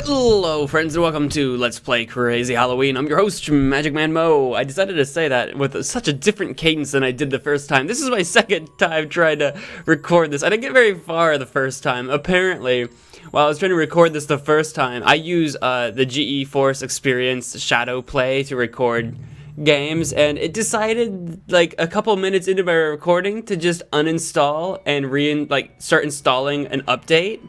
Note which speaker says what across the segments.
Speaker 1: Hello friends and welcome to Let's Play Crazy Halloween. I'm your host, MagicManMo. I decided to say that with such a different cadence than I did the first time. This is my second time trying to record this. I didn't get very far the first time. Apparently, while I was trying to record this the first time, I use the GeForce Experience Shadow Play to record games, and it decided like a couple minutes into my recording to just uninstall and start installing an update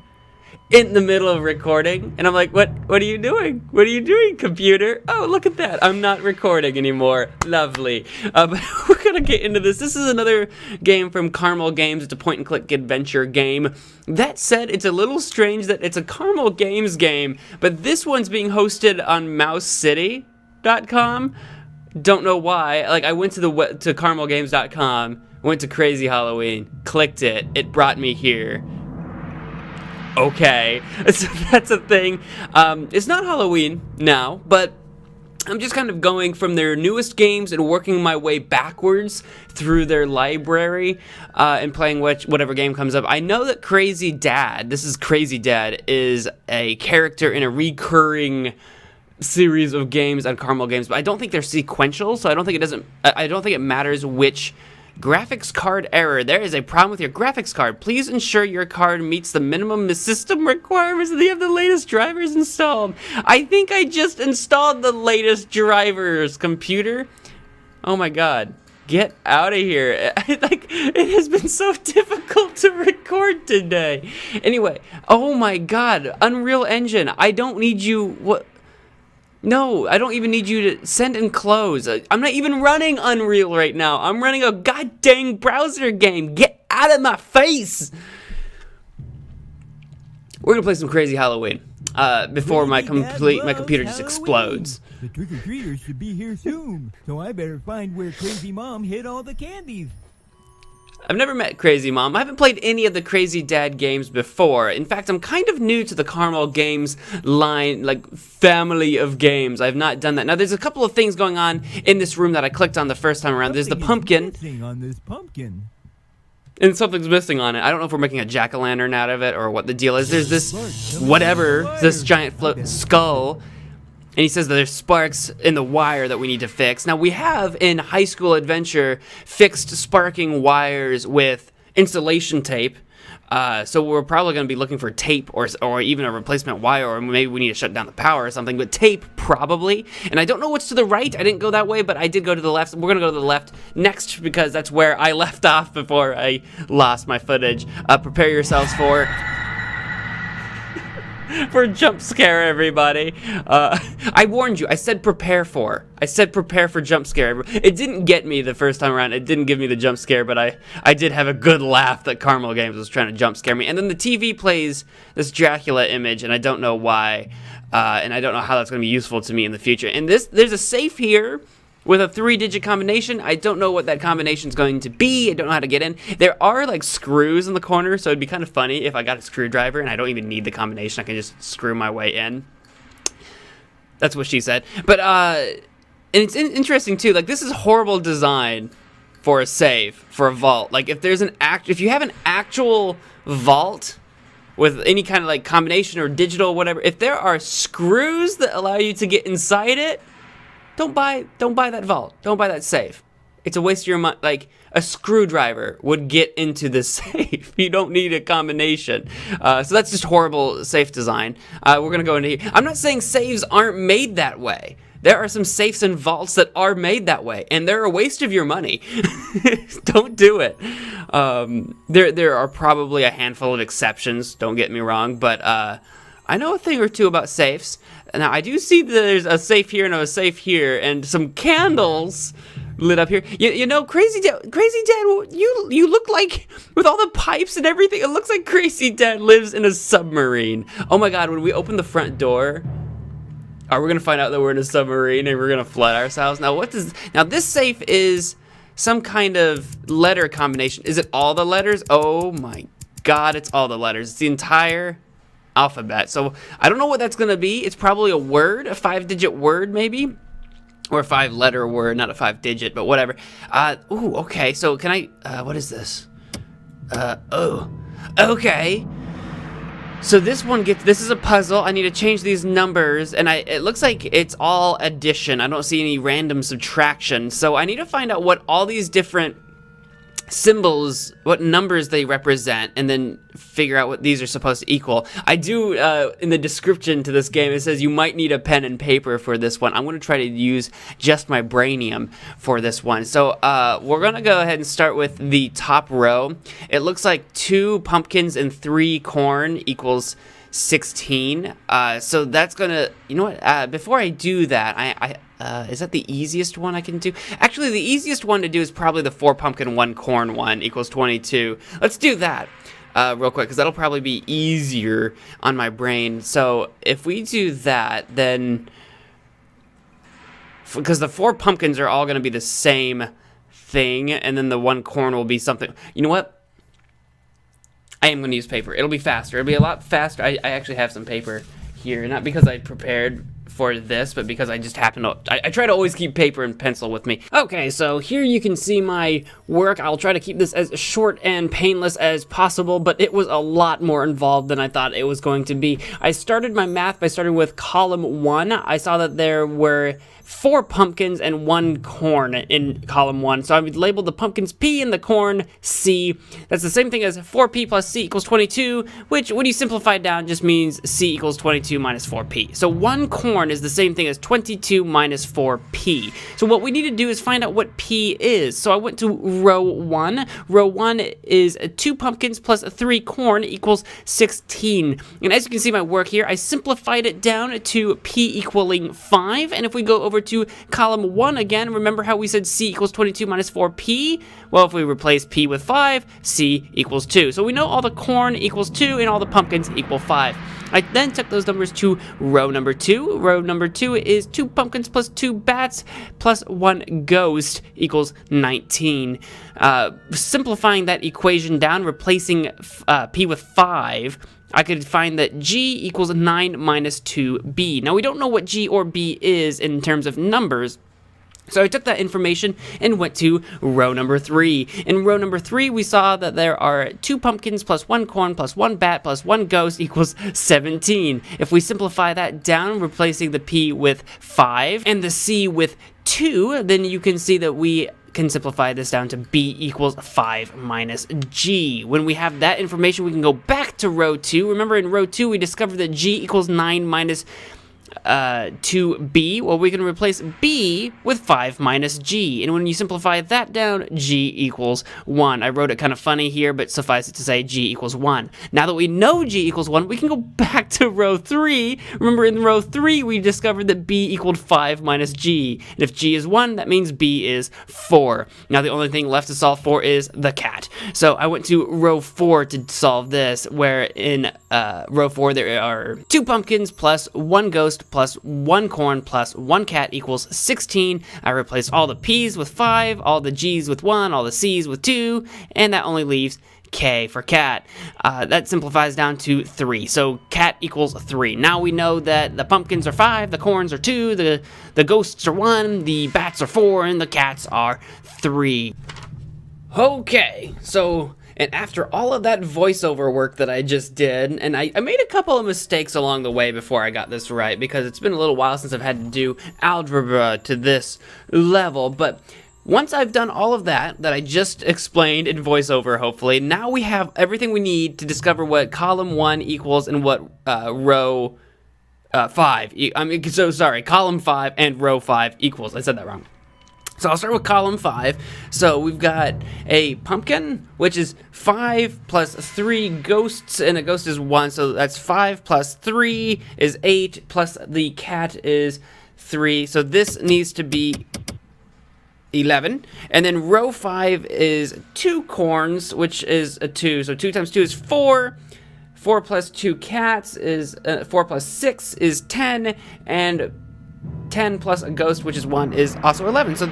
Speaker 1: in the middle of recording. And I'm like, what are you doing? What are you doing, computer? Oh, look at that. I'm not recording anymore. Lovely. But we're gonna get into this. This is another game from Carmel Games. It's a point-and-click adventure game. That said, it's a little strange that it's a Carmel Games game, but this one's being hosted on mousecity.com. Don't know why. Like, I went to carmelgames.com, went to Crazy Halloween, clicked it. It brought me here. Okay, so that's a thing. It's not Halloween now, but I'm just kind of going from their newest games and working my way backwards through their library and playing whatever game comes up. I know that Crazy Dad, this is Crazy Dad, is a character in a recurring series of games on Carmel Games, but I don't think they're sequential, so I don't think it matters which graphics card error. There is a problem with your graphics card. Please ensure your card meets the minimum system requirements and you have the latest drivers installed. I think I just installed the latest drivers, computer. Oh my god. Get out of here. It has been so difficult to record today. Anyway, oh my god. Unreal Engine. I don't need you. What? No, I don't even need you to send and close. I'm not even running Unreal right now. I'm running a goddamn browser game. Get out of my face. We're gonna play some Crazy Halloween before my computer just explodes.
Speaker 2: The trick-or-treaters should be here soon, so I better find where Crazy Mom hid all the candies.
Speaker 1: I've never met Crazy Mom. I haven't played any of the Crazy Dad games before. In fact, I'm kind of new to the Carmel Games line, like family of games. I've not done that. Now, there's a couple of things going on in this room that I clicked on the first time around. There's the pumpkin.
Speaker 2: On this pumpkin.
Speaker 1: And something's missing on it. I don't know if we're making a jack-o'-lantern out of it or what the deal is. There's this this giant skull. And he says that there's sparks in the wire that we need to fix. Now, we have, in High School Adventure, fixed sparking wires with insulation tape. So we're probably going to be looking for tape or even a replacement wire, or maybe we need to shut down the power or something. But tape, probably. And I don't know what's to the right. I didn't go that way, but I did go to the left. We're going to go to the left next because that's where I left off before I lost my footage. Prepare yourselves for a jump scare, everybody. I warned you. I said prepare for jump scare. It didn't get me the first time around. It didn't give me the jump scare, but I did have a good laugh that Carmel Games was trying to jump scare me. And then the TV plays this Dracula image, and I don't know why, and I don't know how that's going to be useful to me in the future. And there's a safe here with a 3-digit combination. I don't know what that combination is going to be. I don't know how to get in. There are like screws in the corner, so it'd be kind of funny if I got a screwdriver and I don't even need the combination. I can just screw my way in. That's what she said. But and it's interesting too. Like, this is horrible design for a save, for a vault. Like, if you have an actual vault with any kind of like combination or digital whatever, if there are screws that allow you to get inside it, Don't buy that vault. Don't buy that safe. It's a waste of your money. Like, a screwdriver would get into the safe. You don't need a combination. So that's just horrible safe design. We're going to go into here. I'm not saying saves aren't made that way. There are some safes and vaults that are made that way, and they're a waste of your money. Don't do it. There are probably a handful of exceptions, don't get me wrong, but I know a thing or two about safes. Now, I do see that there's a safe here and a safe here, and some candles lit up here. You know, Crazy Dad, you look like, with all the pipes and everything, it looks like Crazy Dad lives in a submarine. Oh my god, when we open the front door, are we going to find out that we're in a submarine and we're going to flood ourselves? Now, this safe is some kind of letter combination. Is it all the letters? Oh my god, it's all the letters. It's the entire alphabet. So I don't know what that's gonna be. It's probably a word, a 5-digit word maybe, or a 5-letter word, not a 5-digit, but whatever. Ooh, okay. So can I? What is this? Oh, okay. So this is a puzzle. I need to change these numbers, and it looks like it's all addition. I don't see any random subtraction. So I need to find out what all these different symbols, what numbers they represent, and then figure out what these are supposed to equal. I do, in the description to this game, it says you might need a pen and paper for this one. I'm going to try to use just my brainium for this one. So we're going to go ahead and start with the top row. It looks like 2 pumpkins and 3 corn equals 16. So that's going to, you know what, before I do that, is that the easiest one I can do? Actually, the easiest one to do is probably the 4 pumpkin, 1 corn one equals 22. Let's do that real quick, because that'll probably be easier on my brain. So if we do that, then... because the 4 pumpkins are all going to be the same thing, and then the 1 corn will be something... You know what? I am going to use paper. It'll be faster. It'll be a lot faster. I actually have some paper here, not because I prepared for this, but because I just happen to... I try to always keep paper and pencil with me. Okay, so here you can see my work. I'll try to keep this as short and painless as possible, but it was a lot more involved than I thought it was going to be. I started my math by starting with column 1. I saw that there were 4 pumpkins and 1 corn in column 1. So I would label the pumpkins P and the corn C. That's the same thing as 4P plus C equals 22, which when you simplify it down just means C equals 22 minus 4P. So 1 corn is the same thing as 22 minus 4P. So what we need to do is find out what P is. So I went to row 1. Row 1 is 2 pumpkins plus 3 corn equals 16. And as you can see my work here, I simplified it down to P equaling 5. And if we go over to column 1 again, remember how we said C equals 22 minus 4P? Well, if we replace P with 5, C equals 2. So we know all the corn equals 2 and all the pumpkins equal 5. I then took those numbers to row number 2. Row number 2 is 2 pumpkins plus 2 bats plus 1 ghost equals 19. Simplifying that equation down, replacing P with 5, I could find that G equals 9 minus 2B. Now, we don't know what G or B is in terms of numbers, so I took that information and went to row number 3. In row number 3, we saw that there are 2 pumpkins plus 1 corn plus 1 bat plus 1 ghost equals 17. If we simplify that down, replacing the P with 5 and the C with 2, then you can see that we can simplify this down to B equals 5 minus G. When we have that information, we can go back to row 2. Remember, in row 2, we discovered that G equals 9 minus 2B. Well, we can replace B with 5 minus G. And when you simplify that down, G equals 1. I wrote it kind of funny here, but suffice it to say G equals 1. Now that we know G equals 1, we can go back to row 3. Remember, in row 3, we discovered that B equaled 5 minus G. And if G is 1, that means B is 4. Now the only thing left to solve for is the cat. So I went to row 4 to solve this, where in row 4 there are 2 pumpkins plus 1 ghost plus 1 corn plus 1 cat equals 16. I replaced all the P's with 5, all the G's with 1, all the C's with 2, and that only leaves K for cat. That simplifies down to 3. So cat equals 3. Now we know that the pumpkins are 5, the corns are 2, the ghosts are 1, the bats are 4, and the cats are 3. Okay, so... and after all of that voiceover work that I just did, and I made a couple of mistakes along the way before I got this right, because it's been a little while since I've had to do algebra to this level, but once I've done all of that I just explained in voiceover, hopefully, now we have everything we need to discover what column 1 equals and what row 5, column 5 and row 5 equals. I said that wrong. So I'll start with column 5. So we've got a pumpkin, which is 5 plus 3 ghosts, and a ghost is 1. So that's 5 plus 3 is 8, plus the cat is 3. So this needs to be 11. And then row 5 is 2 corns, which is a 2. So 2 times 2 is 4. 4 plus 2 cats is 4 plus 6 is 10, and 10 plus a ghost, which is 1, is also 11. So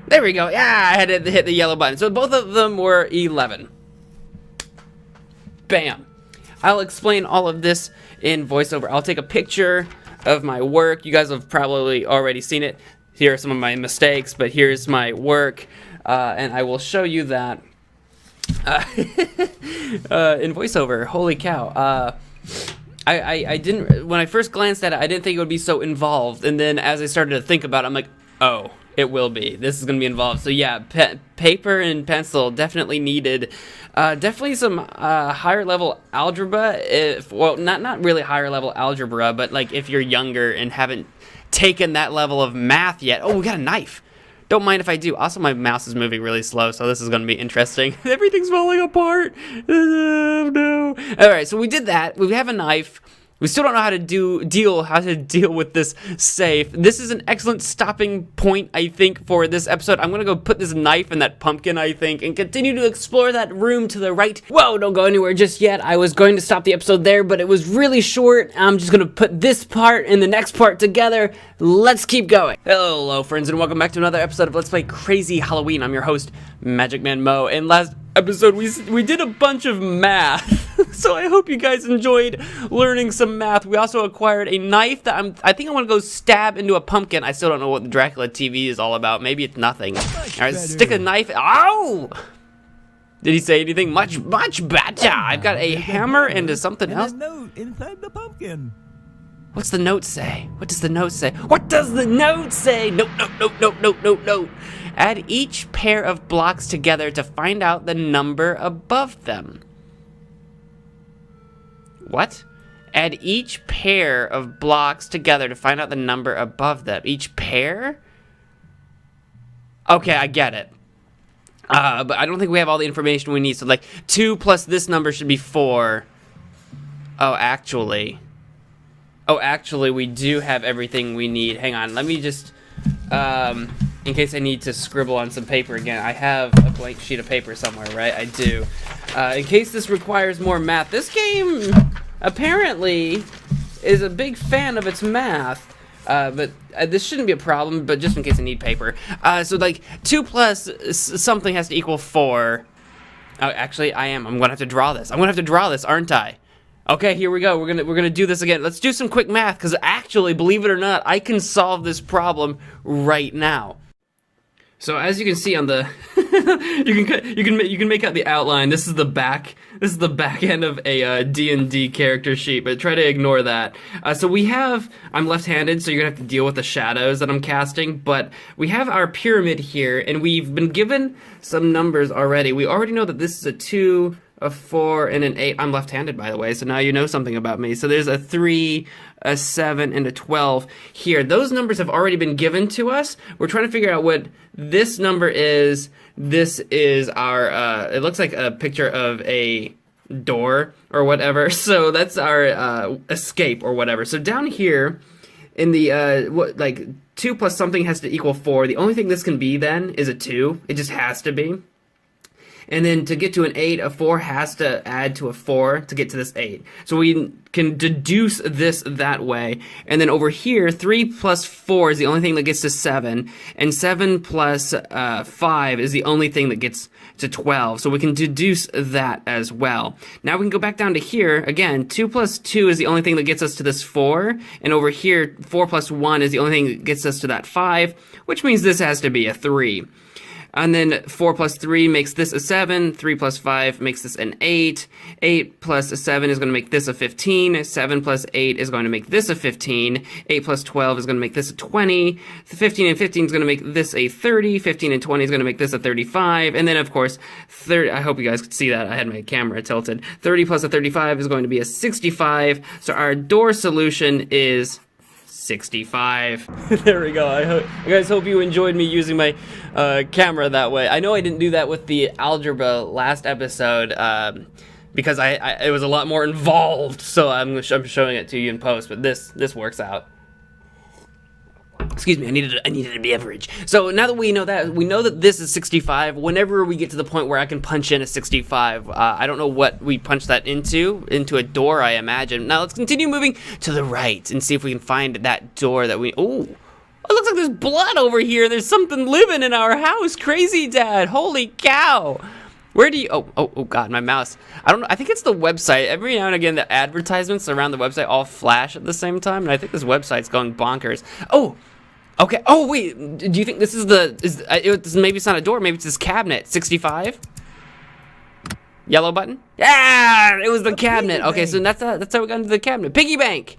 Speaker 1: there we go. Yeah, I had to hit the yellow button. So both of them were 11. Bam. I'll explain all of this in voiceover. I'll take a picture of my work. You guys have probably already seen it. Here are some of my mistakes, but here's my work, and I will show you that in voiceover. Holy cow. I didn't, when I first glanced at it, I didn't think it would be so involved. And then as I started to think about it, I'm like, oh, it will be. This is going to be involved. So yeah, paper and pencil definitely needed. Definitely some higher level algebra. Well, not really higher level algebra, but like if you're younger and haven't taken that level of math yet. Oh, we got a knife. Don't mind if I do. Also, my mouse is moving really slow, so this is going to be interesting. Everything's falling apart. Oh, no. All right, so we did that. We have a knife. We still don't know how to deal with this safe. This is an excellent stopping point, I think, for this episode. I'm gonna go put this knife in that pumpkin, I think, and continue to explore that room to the right. Whoa, don't go anywhere just yet. I was going to stop the episode there, but it was really short. I'm just gonna put this part and the next part together. Let's keep going. Hello, friends, and welcome back to another episode of Let's Play Crazy Halloween. I'm your host, MagicManMo, and last episode we did a bunch of math. So I hope you guys enjoyed learning some math. We also acquired a knife that I think I want to go stab into a pumpkin. I still don't know what the Dracula TV is all about. Maybe it's nothing. All right, stick a knife. Ow! Did he say anything? Much better. I've got a hammer and something else.
Speaker 2: And a note inside the pumpkin.
Speaker 1: What's the note say? What does the note say? What does the note say? Note. Add each pair of blocks together to find out the number above them. What? Add each pair of blocks together to find out the number above them. Each pair? Okay, I get it. But I don't think we have all the information we need. So, like, 2 plus this number should be 4. Oh, actually, we do have everything we need. Hang on, let me just, in case I need to scribble on some paper again. I have a blank sheet of paper somewhere, right? I do. In case this requires more math. This game apparently is a big fan of its math, but this shouldn't be a problem, but just in case I need paper. So like 2 plus something has to equal 4. Oh, actually, I'm gonna have to draw this. Aren't I? Okay, here we go. We're gonna do this again. Let's do some quick math, because actually, believe it or not, I can solve this problem right now. So as you can see on the, you can make out the outline. This is the back end of a D&D character sheet, but try to ignore that. So I'm left-handed, so you're gonna have to deal with the shadows that I'm casting. But we have our pyramid here, and we've been given some numbers already. We already know that this is a 2, a 4, and an 8. I'm left-handed, by the way, so now you know something about me. So there's a 3, a 7, and a 12 here. Those numbers have already been given to us. We're trying to figure out what this number is. This is our, it looks like a picture of a door or whatever. So that's our escape or whatever. So down here in the, 2 plus something has to equal 4. The only thing this can be then is a 2. It just has to be. And then to get to an 8, a 4 has to add to a 4 to get to this 8. So we can deduce this that way. And then over here, 3 plus 4 is the only thing that gets to 7. And 7 plus 5 is the only thing that gets to 12. So we can deduce that as well. Now we can go back down to here. Again, 2 plus 2 is the only thing that gets us to this 4. And over here, 4 plus 1 is the only thing that gets us to that 5, which means this has to be a 3. And then 4 plus 3 makes this a 7. 3 plus 5 makes this an 8. 8 plus 7 is going to make this a 15. 7 plus 8 is going to make this a 15. 8 plus 12 is going to make this a 20. 15 and 15 is going to make this a 30. 15 and 20 is going to make this a 35. And then, of course, 30. I hope you guys could see that. I had my camera tilted. 30 plus a 35 is going to be a 65. So our door solution is 65. There we go. I guys hope you enjoyed me using my camera that way. I know I didn't do that with the algebra last episode because it was a lot more involved. So I'm showing it to you in post, but this works out. Excuse me, I needed a beverage. So now that we know that this is 65, whenever we get to the point where I can punch in a 65, I don't know what we punch that into a door, I imagine. Now let's continue moving to the right and see if we can find that door that ooh, it looks like there's blood over here. There's something living in our house. Crazy Dad, holy cow. Where do you, oh God, my mouse. I don't know, I think it's the website. Every now and again, the advertisements around the website all flash at the same time, and I think this website's going bonkers. Oh, okay, oh wait, do you think this is maybe it's not a door, maybe it's this cabinet, 65? Yellow button? Yeah, it was the cabinet.
Speaker 2: piggy
Speaker 1: Okay, so
Speaker 2: bank.
Speaker 1: that's how we got into the cabinet. Piggy bank.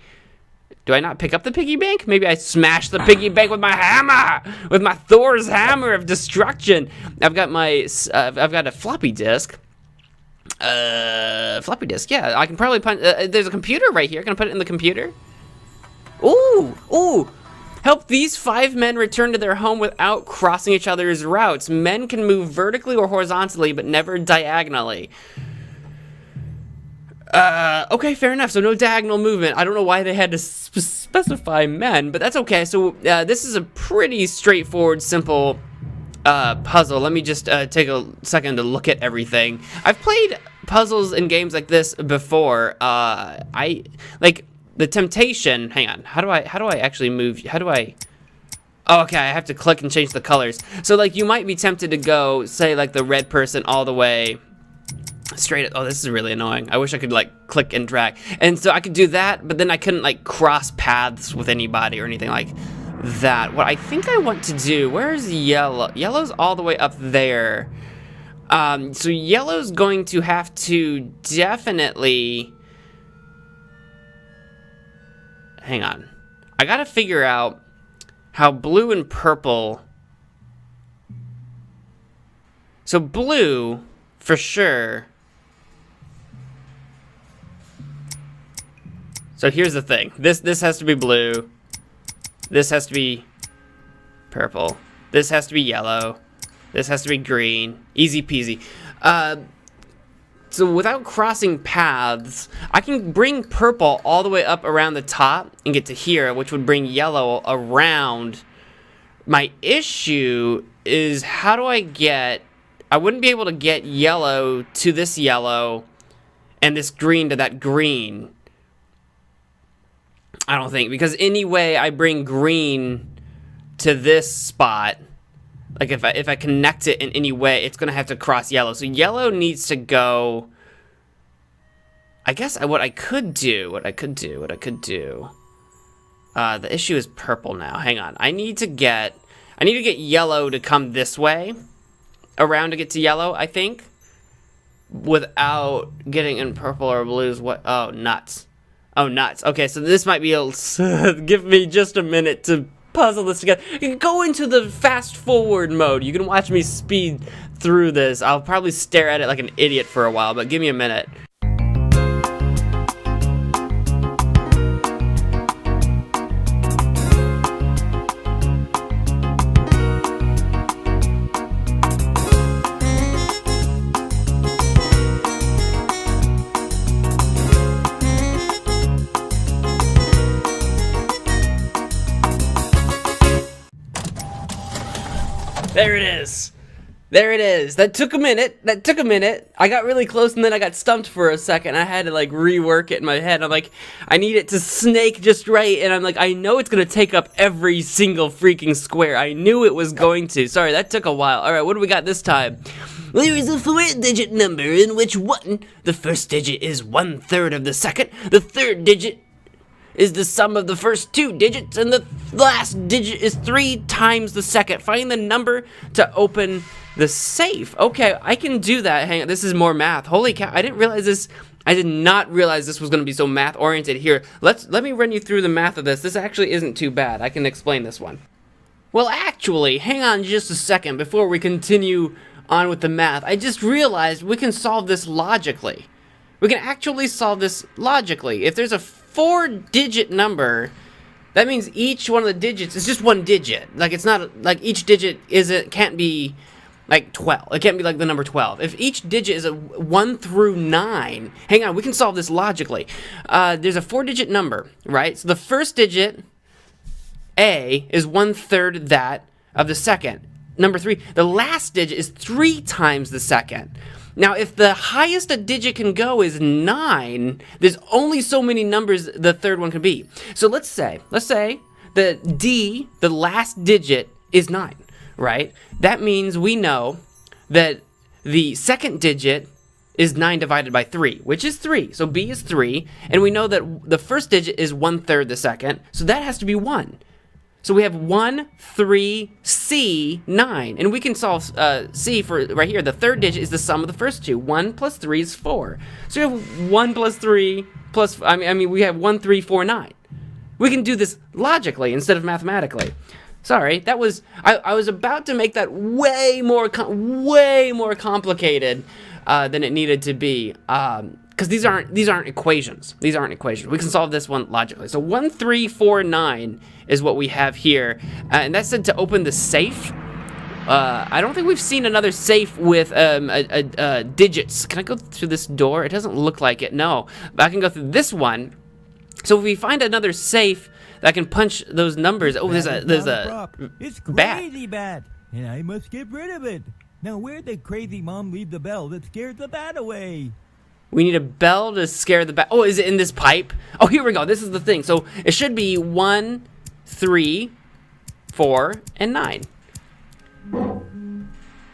Speaker 1: Do I not pick up the piggy bank? Maybe I smash the piggy bank with my hammer, with my Thor's hammer of destruction. I've got a floppy disk. Floppy disk. Yeah, I can probably punch. There's a computer right here. Can I put it in the computer? Ooh. Help these 5 men return to their home without crossing each other's routes. Men can move vertically or horizontally, but never diagonally. Okay, fair enough. So no diagonal movement. I don't know why they had to specify men, but that's okay. So this is a pretty straightforward, simple puzzle. Let me just take a second to look at everything. I've played puzzles in games like this before. I like the temptation. Hang on. How do I actually move? How do I? Oh, okay, I have to click and change the colors. So like you might be tempted to go, say like the red person all the way straight. Oh, this is really annoying. I wish I could like click and drag. And so I could do that, but then I couldn't like cross paths with anybody or anything like that. What I think I want to do, where's yellow? Yellow's all the way up there. So yellow's going to have to definitely, hang on. I gotta figure out how blue and purple, so blue for sure. So here's the thing. This has to be blue. This has to be purple. This has to be yellow. This has to be green. Easy peasy. So without crossing paths, I can bring purple all the way up around the top and get to here, which would bring yellow around. My issue is how do I get... I wouldn't be able to get yellow to this yellow and this green to that green. I don't think, because any way I bring green to this spot, like if I connect it in any way, it's gonna have to cross yellow. So yellow needs to go. I guess what I could do. The issue is purple now. Hang on. I need to get yellow to come this way around to get to yellow, I think, without getting in purple or blues. What? Oh, nuts. Oh, nuts. Okay, so this might be give me just a minute to puzzle this together. You can go into the fast forward mode. You can watch me speed through this. I'll probably stare at it like an idiot for a while, but give me a minute. There it is. There it is. That took a minute. I got really close and then I got stumped for a second. I had to like rework it in my head. I'm like, I need it to snake just right. And I'm like, I know it's going to take up every single freaking square. I knew it was going to. Sorry, that took a while. All right, what do we got this time? There is a 4-digit number in which the first digit is 1/3 of the second. The third digit is the sum of the first 2 digits, and the last digit is 3 times the second. Find the number to open the safe. Okay, I can do that. Hang on, this is more math. Holy cow, I didn't realize this. I did not realize this was going to be so math-oriented here. Let me run you through the math of this. This actually isn't too bad. I can explain this one. Well, actually, hang on just a second before we continue on with the math. I just realized we can solve this logically. We can actually solve this logically. If there's a 4-digit number, that means each one of the digits is just 1 digit. Like, it's not like each digit can't be like 12. It can't be like the number 12. If each digit is a 1 through 9, hang on, we can solve this logically. There's a 4-digit number, right? So the first digit, A, is 1/3 that of the second. Number 3, the last digit is 3 times the second. Now, if the highest a digit can go is 9, there's only so many numbers the third one can be. So let's say the D, the last digit, is 9, right? That means we know that the second digit is 9 divided by 3, which is 3. So B is 3, and we know that the first digit is 1/3 the second, so that has to be 1. So we have 1, 3, C, 9. And we can solve C for right here. The third digit is the sum of the first two. 1 plus 3 is 4. So we have 1 plus 3 plus, I mean, we have 1, 3, 4, 9. We can do this logically instead of mathematically. Sorry, that was, I was about to make that way more complicated than it needed to be. Because these aren't equations. These aren't equations. We can solve this one logically. So 1, 3, 4, 9 is what we have here, and that's said to open the safe. I don't think we've seen another safe with digits. Can I go through this door? It doesn't look like it. No, but I can go through this one. So if we find another safe that can punch those numbers, oh, there's a
Speaker 2: It's
Speaker 1: bat.
Speaker 2: crazy bat, and I must get rid of it. Now, where'd the crazy mom leave the bell that scared the bat away?
Speaker 1: We need a bell to scare the bat. Oh, is it in this pipe? Oh, here we go. This is the thing. So it should be 1, 3, 4, and 9.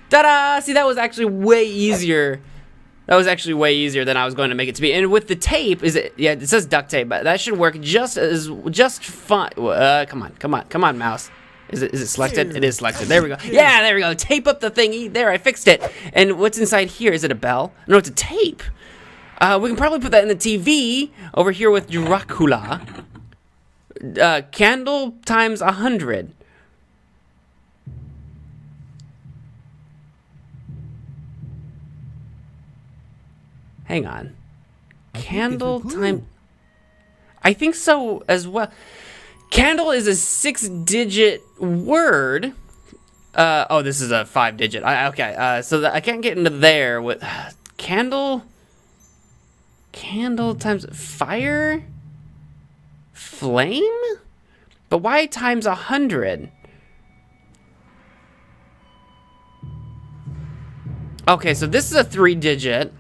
Speaker 1: Ta-da! See, that was actually way easier. That was actually way easier than I was going to make it to be. And with the tape, yeah, it says duct tape, but that should work just fine. Come on, mouse. Is it selected? It is selected. There we go. Yeah, there we go. Tape up the thingy. There, I fixed it. And what's inside here? Is it a bell? No, it's a tape. We can probably put that in the TV over here with Dracula. Candle times 100. Hang on. Candle time. I think so as well. Candle is a 6-digit word. Oh, this is a 5-digit. Okay. So I can't get into there with candle. Candle times fire? Flame? But why times 100? Okay, so this is a 3-digit.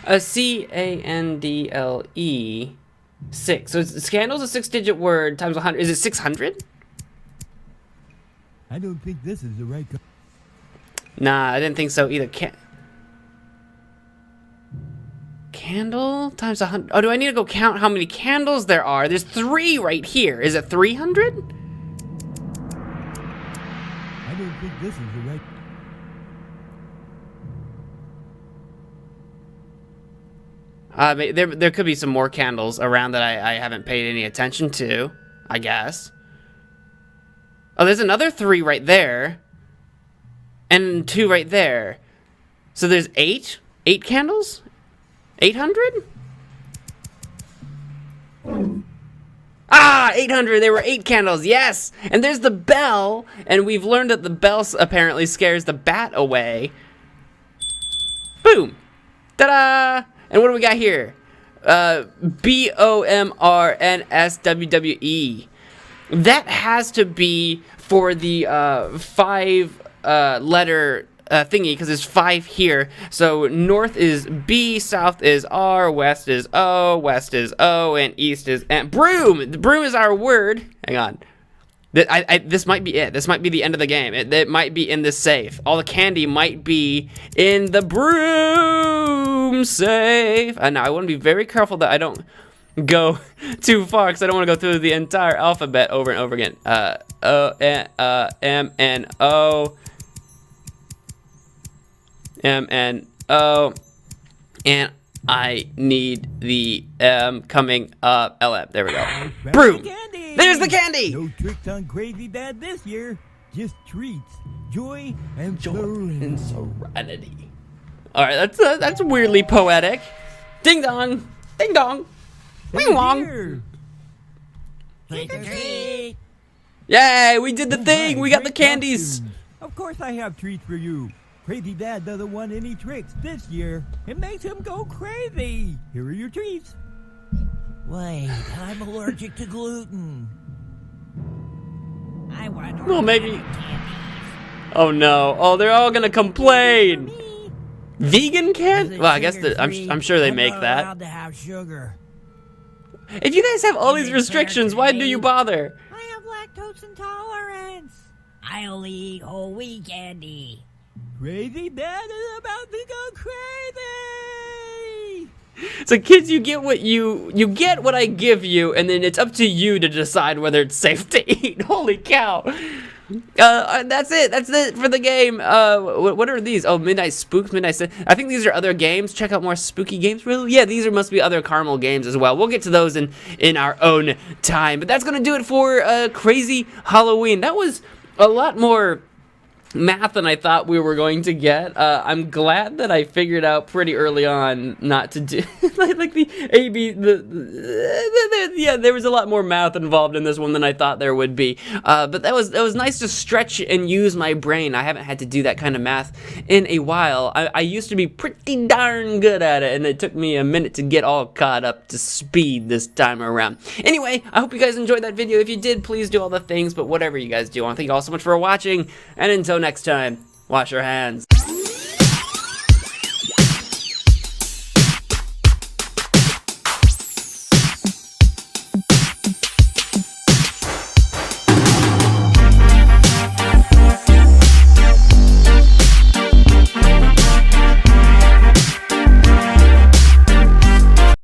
Speaker 1: A C-A-N-D-L-E 6. So candle's a 6-digit word times 100. Is it 600?
Speaker 2: I don't think this is the right.
Speaker 1: Nah, I didn't think so either. Candle times 100. Oh, do I need to go count how many candles there are? There's 3 right here. Is it 300?
Speaker 2: I don't think this is the right.
Speaker 1: There could be some more candles around that I haven't paid any attention to, I guess. Oh, there's another 3 right there. And 2 right there. So there's 8? 8 candles? 800? Ah, 800. There were 8 candles. Yes. And there's the bell. And we've learned that the bell apparently scares the bat away. Boom. Ta-da. And what do we got here? B-O-M-R-N-S-W-W-E. That has to be for the 5-letter thingy, because there's 5 here. So north is B, south is R, west is O, and east is N. Broom! The broom is our word. Hang on. This might be it. This might be the end of the game. It might be in this safe. All the candy might be in the broom safe. And now I want to be very careful that I don't go too far, because I don't want to go through the entire alphabet over and over again. M-N-O, M-N-O, and I need the M coming up. L-M. There we go. Broom. There's the candy.
Speaker 2: No tricks on Crazy Dad this year. Just treats, joy, and serenity.
Speaker 1: All right, that's weirdly poetic. Ding dong, ding dong, wing wong.
Speaker 2: Trick or treat.
Speaker 1: Yay! We did the thing. We got the candies.
Speaker 2: Of course, I have treats for you. Crazy Dad doesn't want any tricks this year. It makes him go crazy. Here are your treats. Wait, I'm allergic to gluten. I want.
Speaker 1: Well, maybe. Oh no! Oh, they're all gonna complain. Vegan candy? Well, I guess I'm sure they make that.
Speaker 2: Allowed to have sugar.
Speaker 1: If you guys have all these restrictions, why do you bother?
Speaker 2: I have lactose intolerance. I only eat whole wheat candy. Crazy Dad is about to go crazy.
Speaker 1: So kids, you get what you get what I give you, and then it's up to you to decide whether it's safe to eat. Holy cow. That's it. That's it for the game. What are these? Oh, Midnight Spooks, I think these are other games. Check out more spooky games. Really? Yeah, these must be other Carmel games as well. We'll get to those in our own time. But that's gonna do it for Crazy Halloween. That was a lot more math than I thought we were going to get. I'm glad that I figured out pretty early on not to do like the AB. Yeah, there was a lot more math involved in this one than I thought there would be. But that was nice to stretch and use my brain. I haven't had to do that kind of math in a while. I used to be pretty darn good at it, and it took me a minute to get all caught up to speed this time around. Anyway, I hope you guys enjoyed that video. If you did, please do all the things. But whatever you guys do, I want to thank you all so much for watching, and until next time, wash your hands.